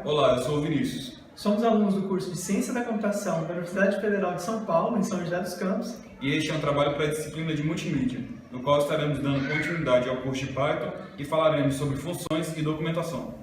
Olá, eu sou o Vinícius. Somos alunos do curso de Ciência da Computação da Universidade Federal de São Paulo, em São José dos Campos. E este é um trabalho para a disciplina de multimídia, no qual estaremos dando continuidade ao curso de Python e falaremos sobre funções e documentação.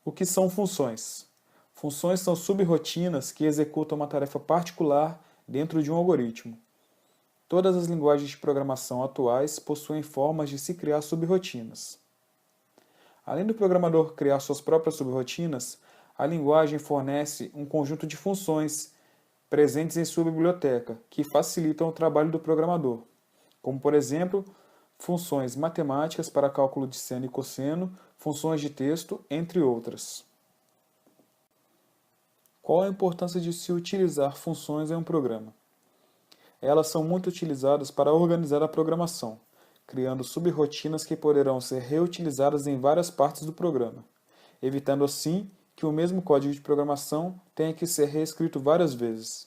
O que são funções? Funções são subrirotinas que executam uma tarefa particular dentro de um algoritmo. Todas as linguagens de programação atuais possuem formas de se criar subrirotinas. Além do programador criar suas próprias subrirotinas, a linguagem fornece um conjunto de funções presentes em sua biblioteca, que facilitam o trabalho do programador, como, por exemplo, funções matemáticas para cálculo de seno e cosseno, funções de texto, entre outras. Qual a importância de se utilizar funções em um programa? Elas são muito utilizadas para organizar a programação, criando subrirotinas que poderão ser reutilizadas em várias partes do programa, evitando assim que o mesmo código de programação tenha que ser reescrito várias vezes.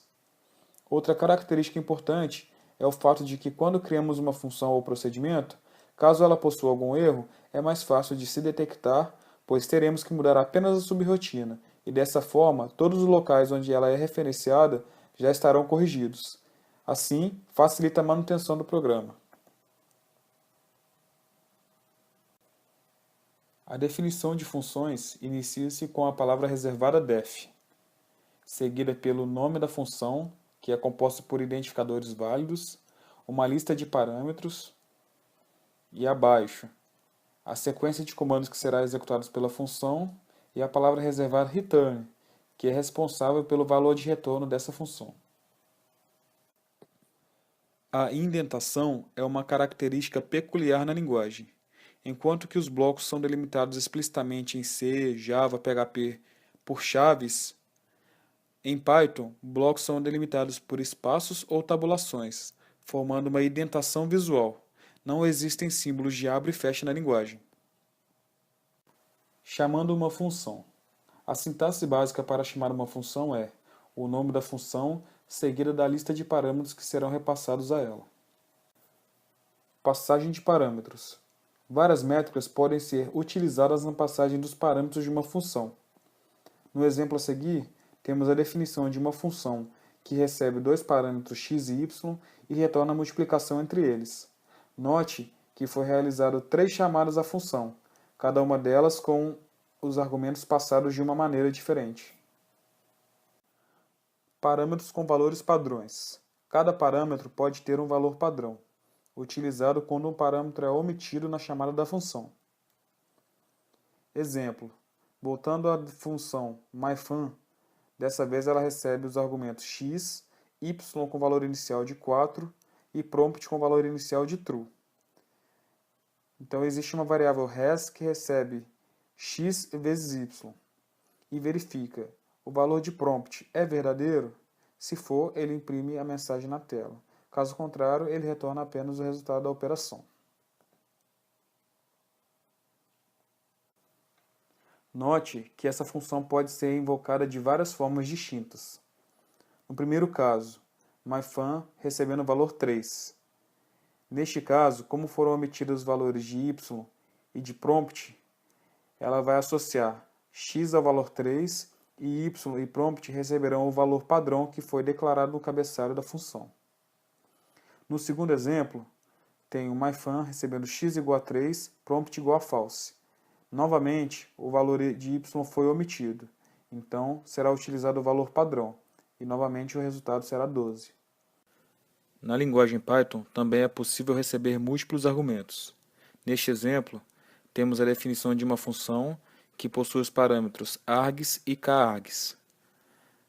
Outra característica importante é o fato de que quando criamos uma função ou procedimento, caso ela possua algum erro, é mais fácil de se detectar, pois teremos que mudar apenas a subrirotina, e dessa forma todos os locais onde ela é referenciada já estarão corrigidos. Assim, facilita a manutenção do programa. A definição de funções inicia-se com a palavra reservada def, seguida pelo nome da função, que é composta por identificadores válidos, uma lista de parâmetros, e abaixo, a sequência de comandos que será executados pela função e a palavra reservada return, que é responsável pelo valor de retorno dessa função. A indentação é uma característica peculiar na linguagem. Enquanto que os blocos são delimitados explicitamente em C, Java, PHP por chaves, em Python, blocos são delimitados por espaços ou tabulações, formando uma indentação visual. Não existem símbolos de abre e fecha na linguagem. Chamando uma função. A sintaxe básica para chamar uma função é o nome da função seguida da lista de parâmetros que serão repassados a ela. Passagem de parâmetros. Várias métricas podem ser utilizadas na passagem dos parâmetros de uma função. No exemplo a seguir, temos a definição de uma função que recebe dois parâmetros x e y e retorna a multiplicação entre eles. Note que foi realizado 3 chamadas à função, cada uma delas com os argumentos passados de uma maneira diferente. Parâmetros com valores padrões. Cada parâmetro pode ter um valor padrão, utilizado quando um parâmetro é omitido na chamada da função. Exemplo, voltando à função myFun, dessa vez ela recebe os argumentos x, y com valor inicial de 4 e prompt com valor inicial de true. Então existe uma variável res que recebe x vezes y e verifica o valor de prompt é verdadeiro? Se for, ele imprime a mensagem na tela. Caso contrário, ele retorna apenas o resultado da operação. Note que essa função pode ser invocada de várias formas distintas. No primeiro caso, myFun recebendo o valor 3. Neste caso, como foram omitidos os valores de y e de prompt, ela vai associar x ao valor 3 e y e prompt receberão o valor padrão que foi declarado no cabeçalho da função. No segundo exemplo, tem o myFun recebendo x igual a 3, prompt igual a false. Novamente, o valor de y foi omitido, então será utilizado o valor padrão, e novamente o resultado será 12. Na linguagem Python, também é possível receber múltiplos argumentos. Neste exemplo, temos a definição de uma função que possui os parâmetros args e kargs.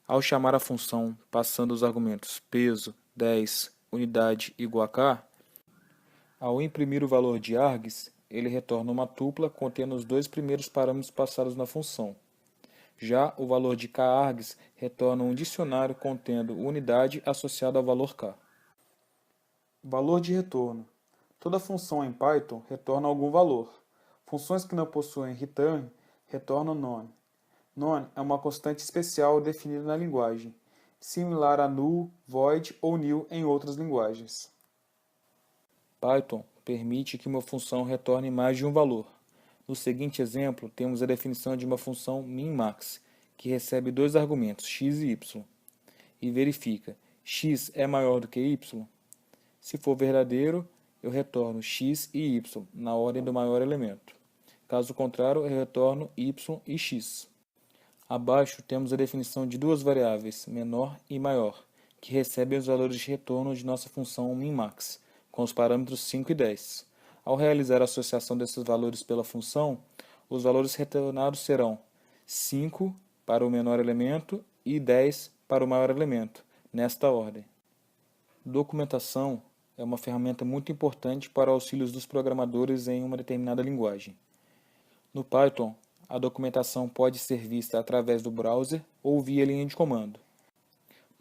Ao chamar a função passando os argumentos peso, 10, unidade igual a k, ao imprimir o valor de args, ele retorna uma tupla contendo os dois primeiros parâmetros passados na função. Já o valor de kargs retorna um dicionário contendo unidade associada ao valor k. Valor de retorno. Toda função em Python retorna algum valor. Funções que não possuem return retornam none. None é uma constante especial definida na linguagem, similar a null, void ou nil em outras linguagens. Python permite que uma função retorne mais de um valor. No seguinte exemplo, temos a definição de uma função min-max, que recebe dois argumentos, x e y, e verifica x é maior do que y? Se for verdadeiro, eu retorno x e y na ordem do maior elemento. Caso contrário, eu retorno y e x. Abaixo temos a definição de duas variáveis, menor e maior, que recebem os valores de retorno de nossa função min-max, com os parâmetros 5 e 10. Ao realizar a associação desses valores pela função, os valores retornados serão 5 para o menor elemento e 10 para o maior elemento, nesta ordem. Documentação é uma ferramenta muito importante para auxílios dos programadores em uma determinada linguagem. No Python, a documentação pode ser vista através do browser ou via linha de comando.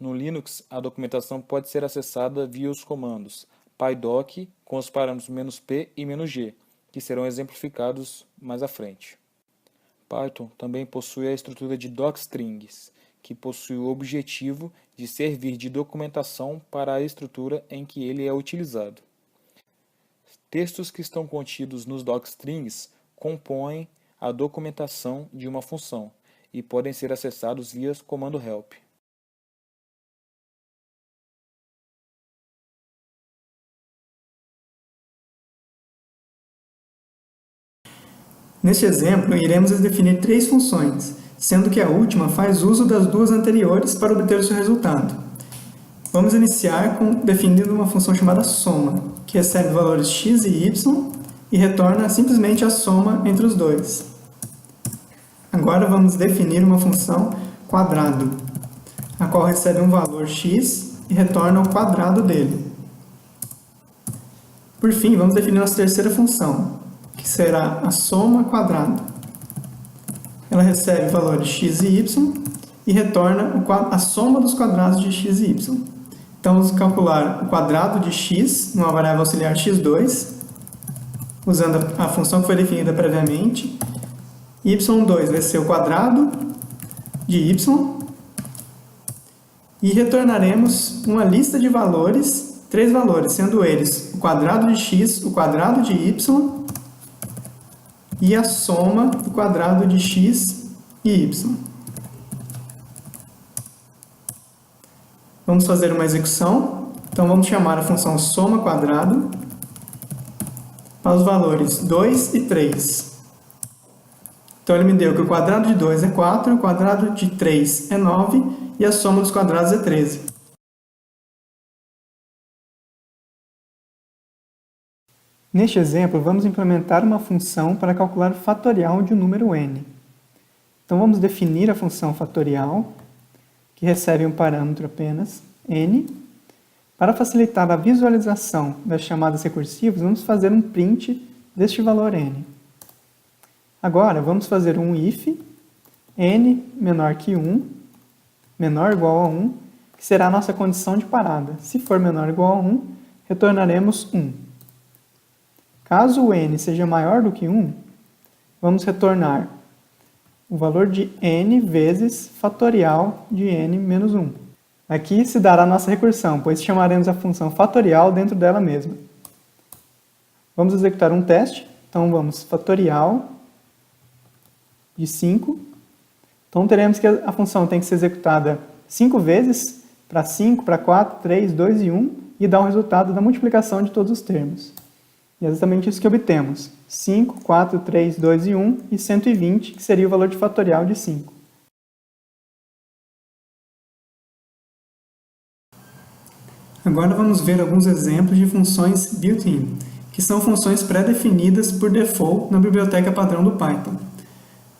No Linux, a documentação pode ser acessada via os comandos pydoc com os parâmetros "-p" e "-g", que serão exemplificados mais à frente. Python também possui a estrutura de docstrings, que possui o objetivo de servir de documentação para a estrutura em que ele é utilizado. Textos que estão contidos nos docstrings compõem a documentação de uma função e podem ser acessados via comando help. Neste exemplo, iremos definir três funções, sendo que a última faz uso das duas anteriores para obter o seu resultado. Vamos iniciar definindo uma função chamada soma, que recebe valores x e y e retorna simplesmente a soma entre os dois. Agora vamos definir uma função quadrado, a qual recebe um valor x e retorna o quadrado dele. Por fim, vamos definir nossa terceira função, que será a soma quadrado. Ela recebe valores x e y e retorna a soma dos quadrados de x e y. Então, vamos calcular o quadrado de x, numa variável auxiliar x2, usando a função que foi definida previamente. y2 vai ser o quadrado de y. E retornaremos uma lista de valores, três valores, sendo eles o quadrado de x, o quadrado de y e a soma do quadrado de x e y. Vamos fazer uma execução. Então, vamos chamar a função soma quadrado para os valores 2 e 3. Então, ele me deu que o quadrado de 2 é 4, o quadrado de 3 é 9 e a soma dos quadrados é 13. Neste exemplo, vamos implementar uma função para calcular o fatorial de um número n. Então, vamos definir a função fatorial, que recebe um parâmetro apenas, n. Para facilitar a visualização das chamadas recursivas, vamos fazer um print deste valor n. Agora, vamos fazer um if n menor que 1, menor ou igual a 1, que será a nossa condição de parada. Se for menor ou igual a 1, retornaremos 1. Caso o n seja maior do que 1, vamos retornar o valor de n vezes fatorial de n menos 1. Aqui se dará a nossa recursão, pois chamaremos a função fatorial dentro dela mesma. Vamos executar um teste. Então, vamos fatorial de 5. Então, teremos que a função tem que ser executada 5 vezes, para 5, para 4, 3, 2 e 1, e dar o resultado da multiplicação de todos os termos. E é exatamente isso que obtemos. 5, 4, 3, 2 e 1 e 120, que seria o valor de fatorial de 5. Agora vamos ver alguns exemplos de funções built-in, que são funções pré-definidas por default na biblioteca padrão do Python.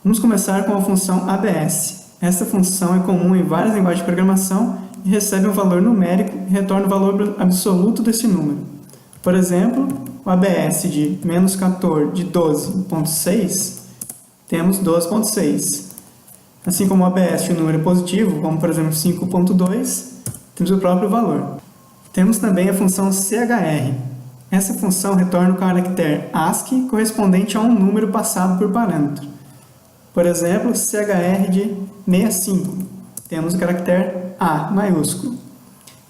Vamos começar com a função ABS. Essa função é comum em várias linguagens de programação e recebe um valor numérico e retorna o valor absoluto desse número. Por exemplo, o ABS de menos 14 de 12.6, temos 12.6. Assim como o ABS de um número positivo, como por exemplo 5.2, temos o próprio valor. Temos também a função CHR. Essa função retorna o caractere ASCII correspondente a um número passado por parâmetro. Por exemplo, CHR de 65, temos o caractere A maiúsculo.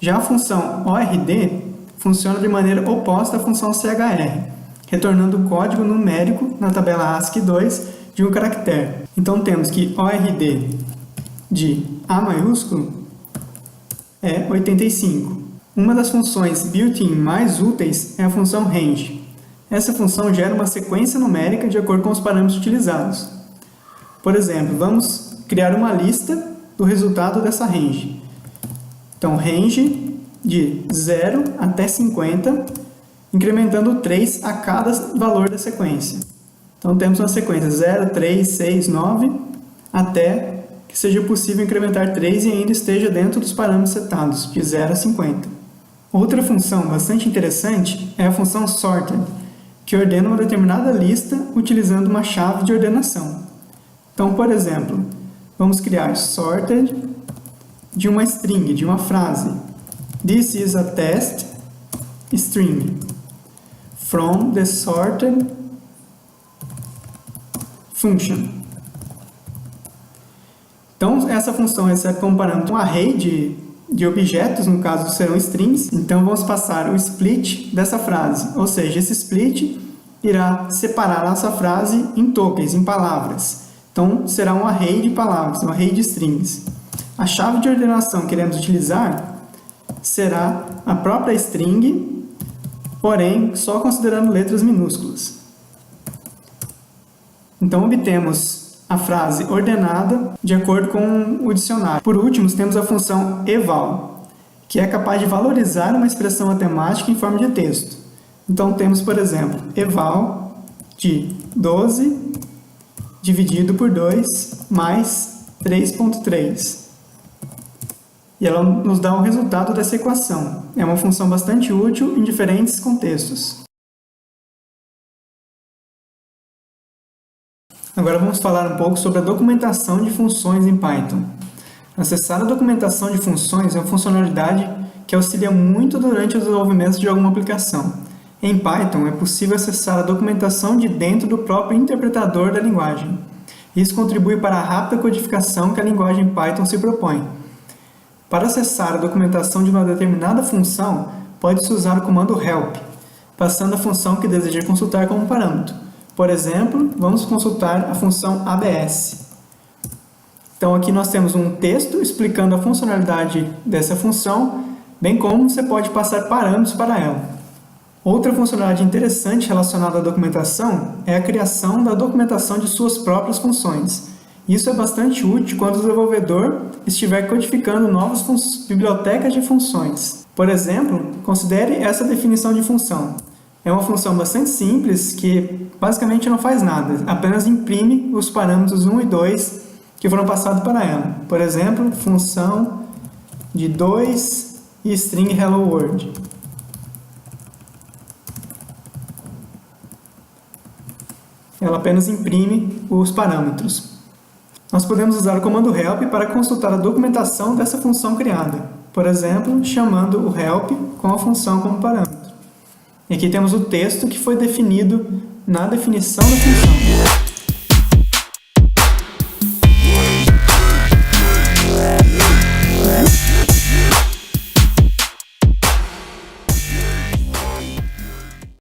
Já a função ORD funciona de maneira oposta à função CHR. retornando o código numérico na tabela ASCII 2 de um caractere. Então temos que ORD de A maiúsculo é 85. Uma das funções built-in mais úteis é a função range. Essa função gera uma sequência numérica de acordo com os parâmetros utilizados. Por exemplo, vamos criar uma lista do resultado dessa range. Então, range de 0 até 50, incrementando 3 a cada valor da sequência. Então, temos uma sequência 0, 3, 6, 9, até que seja possível incrementar 3 e ainda esteja dentro dos parâmetros setados, de 0 a 50. Outra função bastante interessante é a função sorted, que ordena uma determinada lista utilizando uma chave de ordenação. Então, por exemplo, vamos criar sorted de uma string, de uma frase. This is a test string from the sorted function. Então, essa função recebe como parâmetro um array de objetos, no caso serão strings. Então, vamos passar o split dessa frase, ou seja, esse split irá separar essa frase em tokens, em palavras. Então, será um array de palavras, um array de strings. A chave de ordenação que iremos utilizar será a própria string, porém, só considerando letras minúsculas. Então, obtemos a frase ordenada de acordo com o dicionário. Por último, temos a função eval, que é capaz de valorizar uma expressão matemática em forma de texto. Então, temos, por exemplo, eval de 12 dividido por 2 mais 3,3. E ela nos dá o resultado dessa equação. É uma função bastante útil em diferentes contextos. Agora vamos falar um pouco sobre a documentação de funções em Python. Acessar a documentação de funções é uma funcionalidade que auxilia muito durante o desenvolvimento de alguma aplicação. Em Python é possível acessar a documentação de dentro do próprio interpretador da linguagem. Isso contribui para a rápida codificação que a linguagem Python se propõe. Para acessar a documentação de uma determinada função, pode-se usar o comando help, passando a função que deseja consultar como parâmetro. Por exemplo, vamos consultar a função ABS. Então, aqui nós temos um texto explicando a funcionalidade dessa função, bem como você pode passar parâmetros para ela. Outra funcionalidade interessante relacionada à documentação é a criação da documentação de suas próprias funções. Isso é bastante útil quando o desenvolvedor estiver codificando novas bibliotecas de funções. Por exemplo, considere essa definição de função. É uma função bastante simples que basicamente não faz nada, apenas imprime os parâmetros 1 e 2 que foram passados para ela. Por exemplo, função de 2 e string hello world. Ela apenas imprime os parâmetros. Nós podemos usar o comando help para consultar a documentação dessa função criada. Por exemplo, chamando o help com a função como parâmetro. E aqui temos o texto que foi definido na definição da função.